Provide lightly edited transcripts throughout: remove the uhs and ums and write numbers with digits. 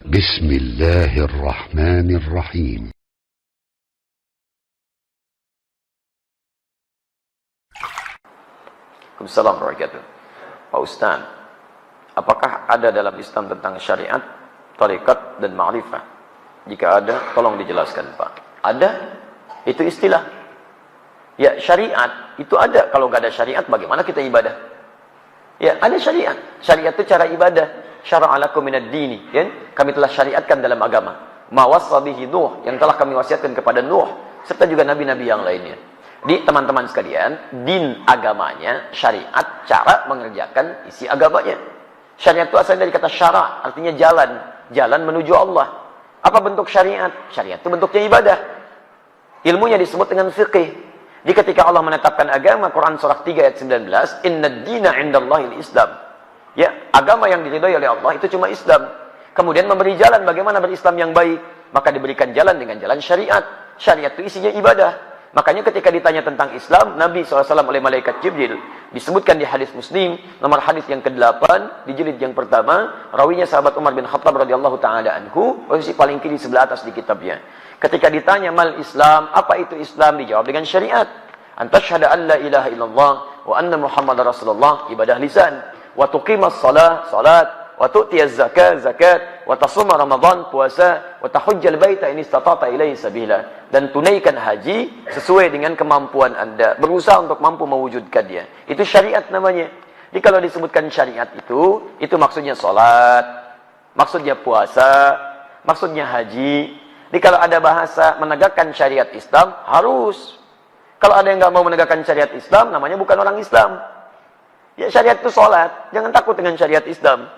بسم الله الرحمن الرحيم. Assalamualaikum warahmatullahi wabarakatuh. Pak Ustaz, apakah ada dalam Islam tentang syariat, tarekat, dan ma'rifah? Jika ada, tolong dijelaskan Pak. Ada? Itu istilah. Ya, syariat itu ada. Kalau nggak ada syariat, bagaimana kita ibadah? Ya, ada syariat. Syariat itu cara ibadah. Syara'a lakum minad dini, ya? Kami telah syariatkan dalam agama. Ma wassa bihi Nuh, yang telah kami wasiatkan kepada Nuh, serta juga nabi-nabi yang lainnya. Di teman-teman sekalian, din agamanya, syariat, cara mengerjakan isi agamanya. Syariat itu asalnya dari kata syara', artinya jalan. Jalan menuju Allah. Apa bentuk syariat? Syariat itu bentuknya ibadah. Ilmunya disebut dengan fiqih. Di ketika Allah menetapkan agama, Quran surah 3 ayat 19, Innad dina indallahil Islam. Ya, agama yang diridhai oleh Allah itu cuma Islam. Kemudian memberi jalan bagaimana berislam yang baik. Maka diberikan jalan dengan jalan syariat. Syariat itu isinya ibadah. Makanya ketika ditanya tentang Islam, Nabi SAW oleh malaikat Jibril, disebutkan di hadis Muslim, nomor hadis yang ke-8, di jilid yang pertama, rawinya sahabat Umar bin Khattab radhiyallahu ta'ala anhu, posisi paling kiri sebelah atas di kitabnya. Ketika ditanya mal Islam, apa itu Islam? Dijawab dengan syariat. Antasyhada an la ilaha illallah wa anna Muhammadar Rasulullah, ibadah lisan. Wa tuqimas salat, salat, wa tu'tiyaz zakat, zakat, wa tasuma Ramadan, puasa, wa tahujjal baita in istata'ta ilaihi sabila, dan tunaikan haji sesuai dengan kemampuan Anda, berusaha untuk mampu mewujudkannya. Itu syariat namanya. Jadi kalau disebutkan syariat itu maksudnya salat, maksudnya puasa, maksudnya haji. Jadi kalau ada bahasa menegakkan syariat Islam, harus. Kalau ada yang nggak mau menegakkan syariat Islam, namanya bukan orang Islam. Ya, syariat itu sholat. Jangan takut dengan syariat Islam.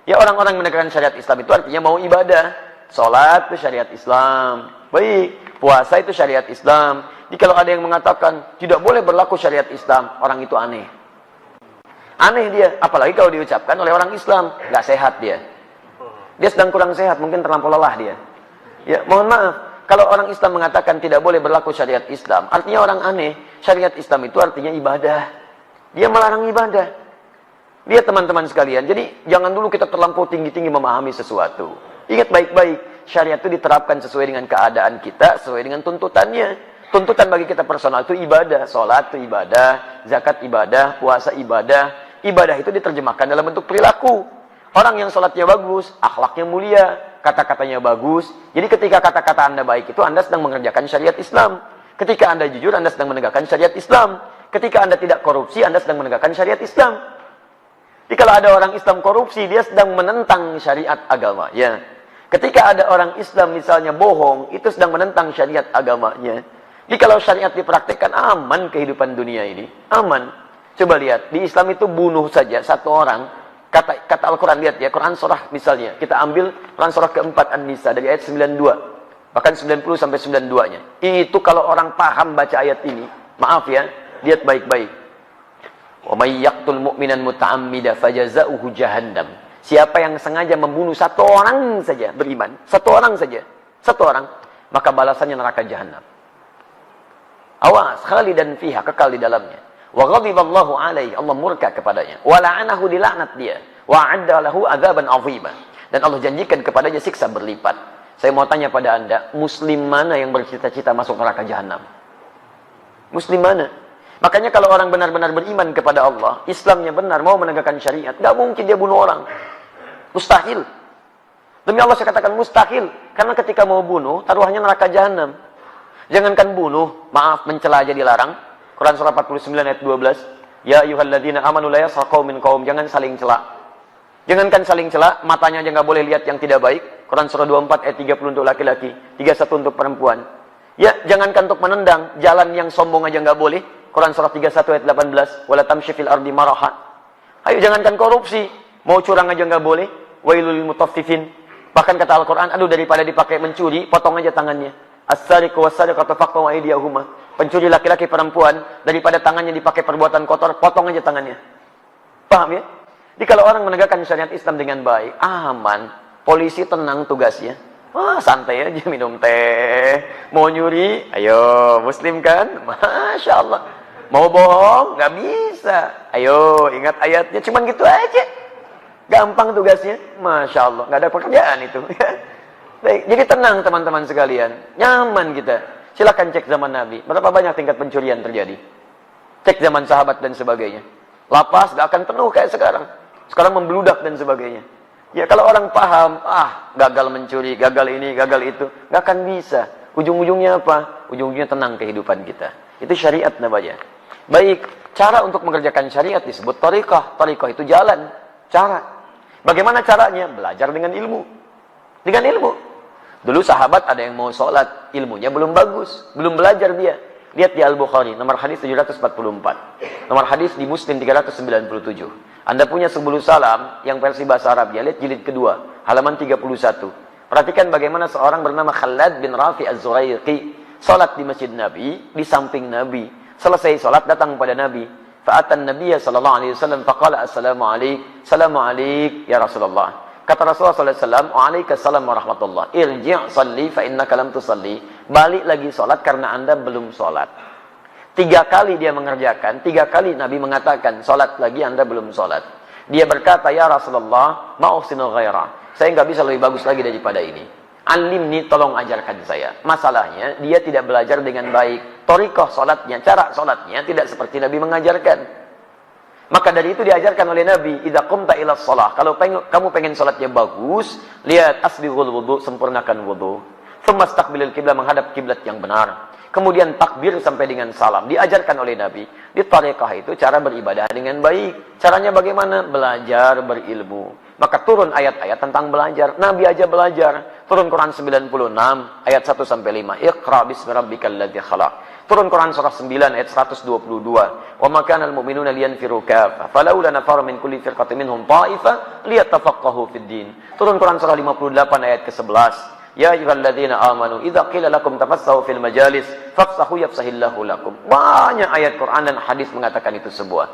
Ya, orang-orang menegakkan syariat Islam itu artinya mau ibadah. Sholat itu syariat Islam. Baik, puasa itu syariat Islam. Jadi kalau ada yang mengatakan tidak boleh berlaku syariat Islam, orang itu aneh. Aneh dia, apalagi kalau diucapkan oleh orang Islam. Nggak sehat dia. Dia sedang kurang sehat, mungkin terlampau lelah dia. Ya, mohon maaf. Kalau orang Islam mengatakan tidak boleh berlaku syariat Islam, artinya orang aneh. Syariat Islam itu artinya ibadah. Dia melarang ibadah. Lihat teman-teman sekalian. Jadi jangan dulu kita terlampau tinggi-tinggi memahami sesuatu. Ingat baik-baik. Syariat itu diterapkan sesuai dengan keadaan kita, sesuai dengan tuntutannya. Tuntutan bagi kita personal itu ibadah. Sholat itu ibadah. Zakat ibadah. Puasa ibadah. Ibadah itu diterjemahkan dalam bentuk perilaku. Orang yang sholatnya bagus, akhlaknya mulia, kata-katanya bagus. Jadi ketika kata-kata Anda baik itu, Anda sedang mengerjakan syariat Islam. Ketika Anda jujur, Anda sedang menegakkan syariat Islam. Ketika Anda tidak korupsi, Anda sedang menegakkan syariat Islam. Jadi kalau ada orang Islam korupsi, dia sedang menentang syariat agama. Ya. Ketika ada orang Islam misalnya bohong, itu sedang menentang syariat agamanya. Jadi kalau syariat dipraktikkan, aman kehidupan dunia ini. Aman. Coba lihat, di Islam itu bunuh saja satu orang. Kata Al-Quran, lihat ya, Quran surah misalnya. Kita ambil Quran surah keempat An-Nisa dari ayat 92. Bahkan 90 sampai 92-nya. Itu kalau orang paham baca ayat ini, maaf ya, lihat baik-baik. Wa may yaqtul mu'minan muta'ammida fajaza'uhu jahannam. Siapa yang sengaja membunuh satu orang saja beriman, satu orang saja, satu orang, maka balasannya neraka jahanam. Awas, khalidan fiha, kekal di dalamnya. Wa ghadiballahu alaihi, Allah murka kepadanya. Wa la'anahu, dilaknat dia. Wa 'adda lahu 'adzaban 'azima. Dan Allah janjikan kepadanya siksa berlipat. Saya mau tanya pada Anda, muslim mana yang bercita-cita masuk neraka jahanam? Muslim mana? Makanya kalau orang benar-benar beriman kepada Allah, Islamnya benar, mau menegakkan syariat, nggak mungkin dia bunuh orang. Mustahil. Demi Allah saya katakan mustahil. Karena ketika mau bunuh, taruhannya neraka jahanam. Jangankan bunuh, maaf, mencela aja dilarang. Quran surah 49 ayat 12. Ya ayyuhalladzina amanu la yaskhar qaumin qaum. Jangan saling cela. Jangankan saling cela, matanya aja nggak boleh lihat yang tidak baik. Quran surah 24 ayat 30 untuk laki-laki, 31 untuk perempuan. Ya, jangankan untuk menendang, jalan yang sombong aja nggak boleh. Quran surah 31 ayat 18, wala tamshi fil ardi maraha. Ayo jangankan korupsi, mau curang aja nggak boleh. Wailul lil mutaffifin. Bahkan kata Al-Qur'an, aduh daripada dipakai mencuri, potong aja tangannya. As-sariqu was-sariqatu faqtu aydiyahuma. Pencuri laki-laki perempuan, daripada tangannya dipakai perbuatan kotor, potong aja tangannya. Paham ya? Jadi kalau orang menegakkan syariat Islam dengan baik, aman, polisi tenang tugasnya. Wah, santai aja minum teh. Mau nyuri, ayo, muslim kan? Masya Allah. Mau bohong, nggak bisa. Ayo, ingat ayatnya, cuman gitu aja. Gampang tugasnya, Masya Allah, nggak ada pekerjaan itu. Baik, jadi tenang teman-teman sekalian, nyaman kita. Silakan cek zaman Nabi, berapa banyak tingkat pencurian terjadi. Cek zaman sahabat dan sebagainya. Lapas gak akan penuh kayak sekarang. Sekarang membludak dan sebagainya. Ya kalau orang paham, gagal mencuri, gagal ini, gagal itu, gak akan bisa. Ujung-ujungnya apa? Ujung-ujungnya tenang kehidupan kita. Itu syariat namanya. Baik, cara untuk mengerjakan syariat disebut thariqah. Thariqah itu jalan, cara. Bagaimana caranya? Belajar dengan ilmu. Dengan ilmu. Dulu sahabat ada yang mau sholat, ilmunya belum bagus, belum belajar dia. Lihat di Al-Bukhari, nomor hadis 744. Nomor hadis di Muslim 397. Anda punya Subul Salam yang versi bahasa Arab, ya, lihat jilid kedua, halaman 31. Perhatikan bagaimana seorang bernama Khalad bin Rafi Az-Zuraiqi salat di Masjid Nabi, di samping Nabi. Selesai salat datang pada Nabi. Fa'atan Nabiya sallallahu alaihi wasallam faqala assalamu alaik, salamu alaik ya Rasulullah. Kata Rasulullah sallallahu alaihi wasallam, "Waalaikumsalam warahmatullah. Irji' salli fa innaka lam tusalli." Balik lagi salat karena Anda belum salat. 3 kali dia mengerjakan, 3 kali Nabi mengatakan, "Salat lagi, Anda belum salat." Dia berkata, "Ya Rasulullah, ma uhsinu ghaira." Saya enggak bisa lebih bagus lagi daripada ini. Alimni, tolong ajarkan saya. Masalahnya, dia tidak belajar dengan baik. Thariqah salatnya, cara salatnya tidak seperti Nabi mengajarkan. Maka dari itu diajarkan oleh Nabi, idza qumta ila shalah, kalau kamu pengen salatnya bagus, lihat asbighul wudu, sempurnakan wudu. Tsumma istaqbilil qiblah, menghadap kiblat yang benar. Kemudian takbir sampai dengan salam. Diajarkan oleh Nabi. Di thariqah itu cara beribadah dengan baik. Caranya bagaimana? Belajar berilmu. Maka turun ayat-ayat tentang belajar. Nabi aja belajar. Turun Quran 96 ayat 1 sampai 5. Iqra bismi rabbikal ladzi khalaq. Turun Quran surah 9 ayat 122. Wa ma kana al-mu'minuna liyanfiru kaffah. Falawla nafara min kulli firqatin minhum ta'ifah liyatafaqahu fid din. Turun Quran surah 58 ayat ke-11. Ya ayyuhalladzina amanu idza qila lakum tafassahu fil majalis fafsahu yafsahillahu lakum. Banyak ayat Quran dan hadis mengatakan itu semua.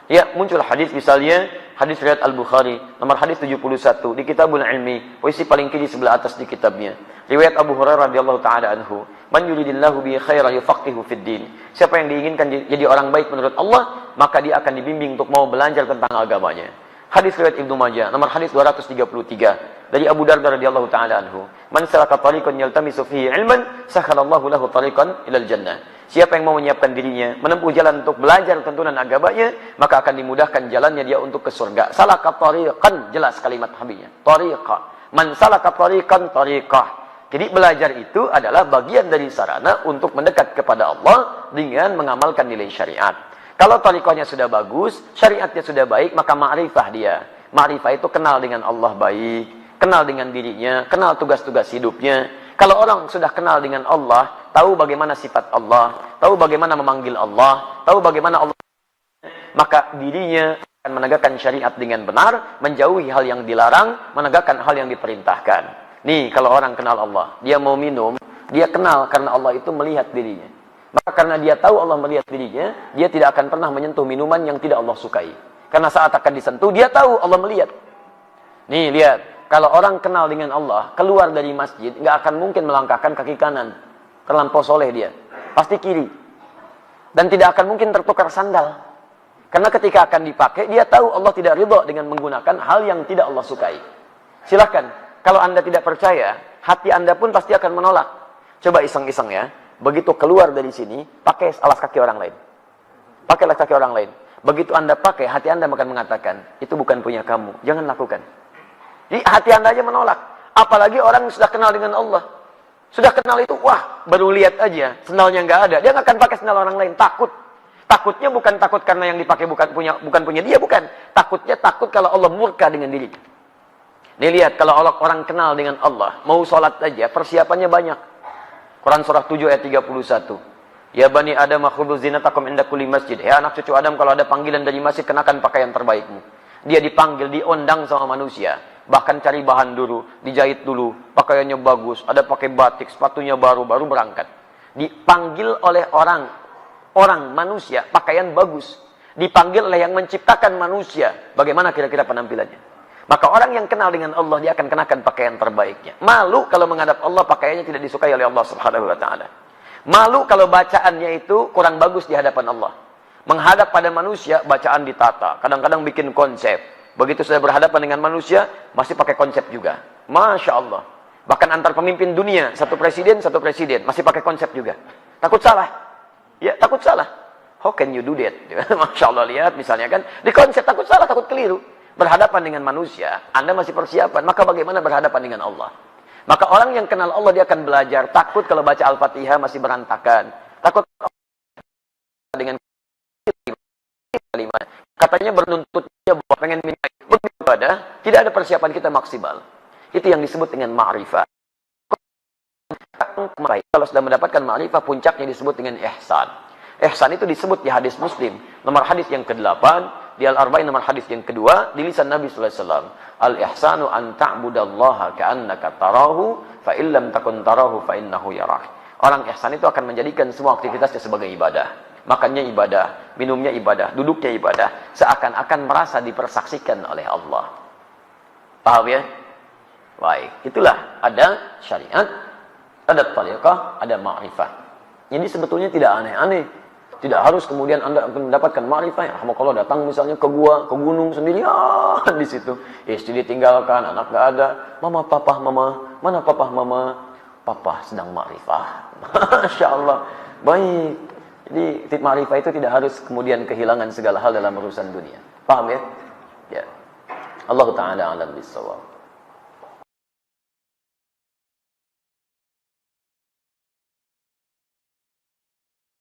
Ya, muncul hadis misalnya hadis riwayat Al-Bukhari nomor hadis 71 di Kitabul Ilmi, posisi paling kiri sebelah atas di kitabnya. Riwayat Abu Hurairah radhiyallahu taala anhu, "Man yuridillahu bihi khairan yufaqihu fid din." Siapa yang diinginkan jadi orang baik menurut Allah, maka dia akan dibimbing untuk mau belajar tentang agamanya. Hadis riwayat Ibnu Majah nomor hadis 233 dari Abu Darda radhiyallahu taala anhu, "Man salaka tariqan yaltamisu fihi ilman, sakhalallahu lahu tariqan ilal jannah." Siapa yang mau menyiapkan dirinya menempuh jalan untuk belajar tuntunan agamanya, maka akan dimudahkan jalannya dia untuk ke surga. Salaka tariqan, jelas kalimat habisnya. Tariqah. Man salaka tariqan tariqah. Jadi belajar itu adalah bagian dari sarana untuk mendekat kepada Allah dengan mengamalkan nilai syariat. Kalau tariqahnya sudah bagus, syariatnya sudah baik, maka ma'rifah dia. Ma'rifah itu kenal dengan Allah baik, kenal dengan dirinya, kenal tugas-tugas hidupnya. Kalau orang sudah kenal dengan Allah, tahu bagaimana sifat Allah, tahu bagaimana memanggil Allah, tahu bagaimana Allah, maka dirinya akan menegakkan syariat dengan benar, menjauhi hal yang dilarang, menegakkan hal yang diperintahkan. Nih, kalau orang kenal Allah, dia mau minum, dia kenal karena Allah itu melihat dirinya. Maka karena dia tahu Allah melihat dirinya, dia tidak akan pernah menyentuh minuman yang tidak Allah sukai. Karena saat akan disentuh, dia tahu Allah melihat. Nih, lihat. Kalau orang kenal dengan Allah, keluar dari masjid, nggak akan mungkin melangkahkan kaki kanan. Terlampau soleh dia. Pasti kiri. Dan tidak akan mungkin tertukar sandal. Karena ketika akan dipakai, dia tahu Allah tidak ridha dengan menggunakan hal yang tidak Allah sukai. Silahkan. Kalau Anda tidak percaya, hati Anda pun pasti akan menolak. Coba iseng-iseng ya. Begitu keluar dari sini, pakai alas kaki orang lain. Pakai alas kaki orang lain. Begitu Anda pakai, hati Anda akan mengatakan, itu bukan punya kamu. Jangan lakukan. Jadi hati Anda aja menolak. Apalagi orang yang sudah kenal dengan Allah. Sudah kenal itu, wah, baru lihat aja. Sendalnya nggak ada. Dia nggak akan pakai sendal orang lain. Takut. Takutnya bukan takut karena yang dipakai bukan punya dia, bukan. Takutnya takut kalau Allah murka dengan diri. Nih lihat, kalau orang kenal dengan Allah, mau sholat aja, persiapannya banyak. Quran surah 7 ayat 31. Ya bani Adam khudhu zinatakum inda kulli masjid. Ya anak cucu Adam, kalau ada panggilan dari masjid, kenakan pakaian terbaikmu. Dia dipanggil, diundang sama manusia. Bahkan cari bahan dulu, dijahit dulu, pakaiannya bagus, ada pakai batik, sepatunya baru berangkat. Dipanggil oleh orang manusia, pakaian bagus. Dipanggil oleh yang menciptakan manusia. Bagaimana kira-kira penampilannya? Maka orang yang kenal dengan Allah, dia akan kenakan pakaian terbaiknya. Malu kalau menghadap Allah, pakaiannya tidak disukai oleh Allah Subhanahu wa ta'ala. Malu kalau bacaannya itu kurang bagus di hadapan Allah. Menghadap pada manusia, bacaan ditata. Kadang-kadang bikin konsep. Begitu sudah berhadapan dengan manusia, masih pakai konsep juga. Masya Allah. Bahkan antar pemimpin dunia, satu presiden, masih pakai konsep juga. Takut salah. Ya, takut salah. How can you do that? Masya Allah, lihat misalnya kan, di konsep takut salah, takut keliru. Berhadapan dengan manusia, Anda masih persiapan, maka bagaimana berhadapan dengan Allah? Maka orang yang kenal Allah, dia akan belajar. Takut kalau baca Al-Fatihah masih berantakan. Takut dengan kalimat. Katanya bernuntutnya bahwa pengen minta beribadah, tidak ada persiapan kita maksimal. Itu yang disebut dengan ma'rifah. Kalau sudah mendapatkan ma'rifah, puncaknya disebut dengan ihsan. Ihsan itu disebut di hadis Muslim, nomor hadis yang ke-8, di Al-Arba'in nomor hadis yang kedua, di lisan Nabi sallallahu alaihi wasallam. Al-ihsanu an ta'budallaha ka'annaka tarahu, fa illam takun tarahu fa innahu yarak. Orang ihsan itu akan menjadikan semua aktivitasnya sebagai ibadah. Makannya ibadah, minumnya ibadah, duduknya ibadah, seakan-akan merasa dipersaksikan oleh Allah. Paham ya? Baik, itulah ada syariat, ada tariqah, ada ma'rifah. Jadi sebetulnya tidak aneh-aneh. Tidak harus kemudian Anda akan mendapatkan ma'rifah. Ya, kalau datang misalnya ke gua, ke gunung sendirian di situ. Istri ditinggalkan, anak nggak ada. Mama, papa, mama. Mana papa, mama? Papa sedang ma'rifah. Masya Allah. Baik. Jadi ma'rifah itu tidak harus kemudian kehilangan segala hal dalam urusan dunia. Paham ya? Ya. Allah Ta'ala alam bisawab.